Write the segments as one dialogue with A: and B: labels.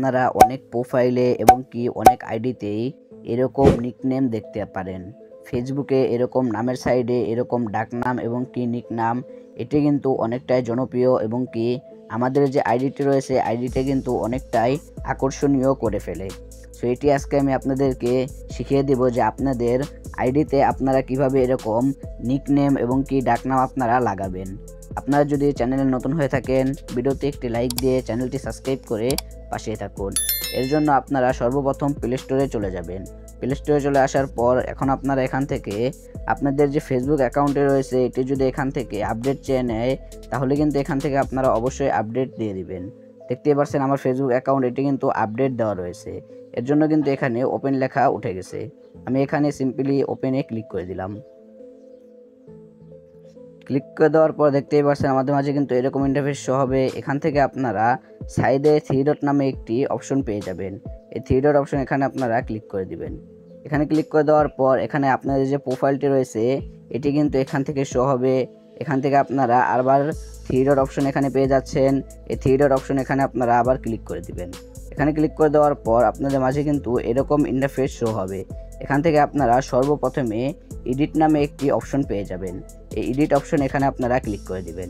A: আপনারা অনেক প্রোফাইলে এবং কি অনেক আইডিতেই এরকম নিকনেম দেখতে পারেন। ফেসবুকে এরকম নামের সাইডে এরকম ডাকনাম এবং কি নিকনাম এটি কিন্তু অনেকটাই জনপ্রিয় এবং কি আমাদের যে আইডিটি রয়েছে আইডিটা কিন্তু অনেকটাই আকর্ষণীয় করে ফেলে। সো এটি আজকে আমি আপনাদেরকে শিখিয়ে দেব যে আপনাদের আইডিতে আপনারা কিভাবে এরকম নিকনেম এবং কি ডাকনাম আপনারা লাগাবেন। আপনারা যদি চ্যানেলে নতুন হয়ে থাকেন ভিডিওতে একটি লাইক দিয়ে চ্যানেলটি সাবস্ক্রাইব করে পাশে থাকুন। এর জন্য আপনারা সর্বপ্রথম প্লে স্টোরে চলে যাবেন। প্লে স্টোরে চলে আসার পর এখন আপনারা এখান থেকে আপনাদের যে ফেসবুক অ্যাকাউন্টে রয়েছে এটি যদি এখান থেকে আপডেট চেয়ে নেয় তাহলে কিন্তু এখান থেকে আপনারা অবশ্যই আপডেট দিয়ে দিবেন। দেখতেই পাচ্ছেন আমার ফেসবুক অ্যাকাউন্ট এটি কিন্তু আপডেট দেওয়া রয়েছে। এর জন্য কিন্তু এখানে ওপেন লেখা উঠে গেছে। আমি এখানে সিম্পলি ওপেনে ক্লিক করে দিলাম। ক্লিক করে দেওয়ার পর দেখতেই পাচ্ছেন আমাদের মাঝে কিন্তু এরকম ইন্টারফেস শো হবে। এখান থেকে আপনারা সাইডে 3 ডট নামে একটি অপশন পেয়ে যাবেন। এই 3 ডট অপশন এখানে আপনারা ক্লিক করে দিবেন। এখানে ক্লিক করে দেওয়ার পর এখানে আপনাদের যে প্রোফাইলটি রয়েছে এটি কিন্তু এখান থেকে শো হবে। এখান থেকে আপনারা আবার 3 ডট অপশন এখানে পেয়ে যাচ্ছেন। এই 3 ডট অপশন এখানে আপনারা আবার ক্লিক করে দিবেন। এখানে ক্লিক করে দেওয়ার পর আপনাদের মাঝে কিন্তু এরকম ইন্টারফেস শো হবে। এখান থেকে আপনারা সর্বপ্রথমে এডিট নামে একটি অপশন পেয়ে যাবেন। এই এডিট অপশন এখানে আপনারা ক্লিক করে দিবেন।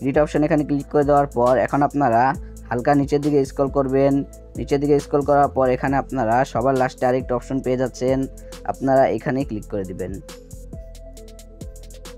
A: এডিট অপশন এখানে ক্লিক করে দেওয়ার পর এখন আপনারা হালকা নিচের দিকে স্ক্রল করবেন। নিচের দিকে স্ক্রল করার পর এখানে আপনারা সবার লাস্টে আরেকটা অপশন পেয়ে যাচ্ছেন, আপনারা এখানে ক্লিক করে দিবেন।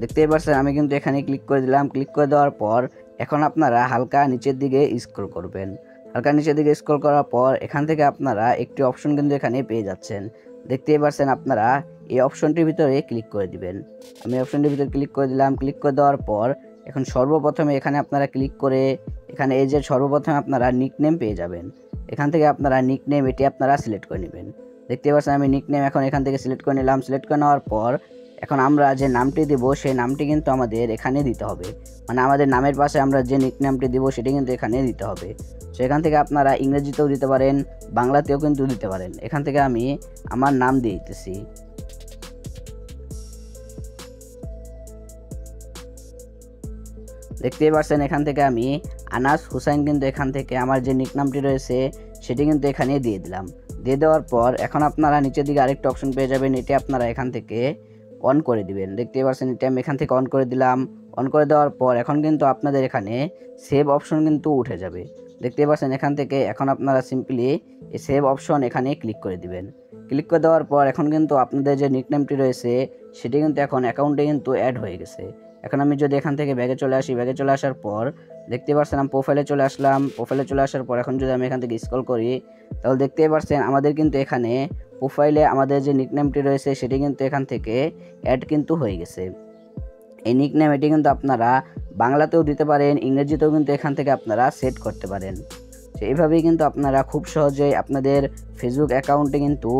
A: দেখতেই পাচ্ছেন আমি কিন্তু এখানে ক্লিক করে দিলাম। ক্লিক করে দেওয়ার পর এখন আপনারা হালকা নিচের দিকে স্ক্রল করবেন। হালকা নিচের দিকে স্ক্রল করার পর এখান থেকে আপনারা একটি অপশন কিন্তু এখানে পেয়ে যাচ্ছেন। দেখতেই পাচ্ছেন আপনারা এই অপশনটির ভিতরে ক্লিক করে দিবেন। আমি অপশনটির ভিতরে ক্লিক করে দিলাম। ক্লিক করে দেওয়ার পর এখন সর্বপ্রথমে এখানে আপনারা ক্লিক করে এখানে এই যে সর্বপ্রথমে আপনারা নিকনেম পেয়ে যাবেন। এখান থেকে আপনারা নিকনেম এটি আপনারা সিলেক্ট করে নেবেন। দেখতে পাচ্ছেন আমি নিকনেম এখন এখান থেকে সিলেক্ট করে নিলাম। সিলেক্ট করে নেওয়ার পর এখন আমরা যে নামটি দেব সেই নামটি কিন্তু আমাদের এখানে দিতে হবে। মানে আমাদের নামের পাশে আমরা যে নিকনেমটি দেব সেটি কিন্তু এখানে দিতে হবে। সেখান থেকে আপনারা ইংরেজিতেও দিতে পারেন, বাংলাতেও কিন্তু দিতে পারেন। এখান থেকে আমি আমার নাম দিয়ে দিতেছি। দেখতেই পাচ্ছেন এখান থেকে আমি আনাস হুসাইন কিন্তু এখান থেকে আমার যে নিকনামটি রয়েছে সেটি কিন্তু এখানে দিয়ে দিলাম। দিয়ে দেওয়ার পর এখন আপনারা নিচের দিকে আরেকটা অপশন পেয়ে যাবেন, এটি আপনারা এখান থেকে অন করে দিবেন। দেখতেই পাচ্ছেন এটি আমি এখান থেকে অন করে দিলাম। অন করে দেওয়ার পর এখন কিন্তু আপনাদের এখানে সেভ অপশন কিন্তু উঠে যাবে। দেখতেই পাচ্ছেন এখান থেকে এখন আপনারা সিম্পলি এই সেভ অপশন এখানে ক্লিক করে দিবেন। ক্লিক করে দেওয়ার পর এখন কিন্তু আপনাদের যে নিকনেমটি রয়েছে সেটি কিন্তু এখন অ্যাকাউন্টে কিন্তু অ্যাড হয়ে গেছে। এখন আমি যদি এখান থেকে ব্যাগে চলে আসি, ব্যাগে চলে আসার পর দেখতে পাচ্ছেন আমি প্রোফাইলে চলে আসলাম। প্রোফাইলে চলে আসার পর এখন যদি আমি এখান থেকে স্ক্রল করি তাহলে দেখতেই পাচ্ছেন আমাদের কিন্তু এখানে প্রোফাইলে আমাদের যে নিকনেমটি রয়েছে সেটি কিন্তু এখান থেকে অ্যাড কিন্তু হয়ে গেছে। এই নিকনেম এটি কিন্তু আপনারা বাংলাতেও দিতে পারেন, ইংরেজিতেও কিন্তু এখান থেকে আপনারা সেট করতে পারেন। তো এইভাবেই কিন্তু আপনারা খুব সহজেই আপনাদের ফেসবুক অ্যাকাউন্টে কিন্তু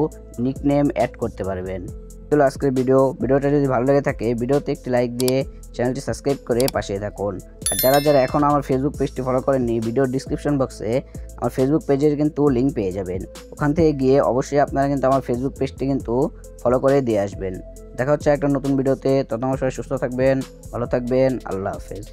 A: নিকনেম অ্যাড করতে পারবেন। চলো আজকের ভিডিওটা যদি ভালো লেগে থাকে ভিডিওতে একটি লাইক দিয়ে চ্যানেলটি সাবস্ক্রাইব করে পাশে থাকুন। আর যারা এখন আমার ফেসবুক পেজটি ফলো করেননি ভিডিওর ডিসক্রিপশন বক্সে আমার ফেসবুক পেজের কিন্তু লিঙ্ক পেয়ে যাবেন। ওখান থেকে গিয়ে অবশ্যই আপনারা কিন্তু আমার ফেসবুক পেজটি কিন্তু ফলো করে দিয়ে আসবেন। দেখা হচ্ছে একটা নতুন ভিডিওতে। ততক্ষণ সবাই সুস্থ থাকবেন, ভালো থাকবেন। আল্লাহ হাফেজ।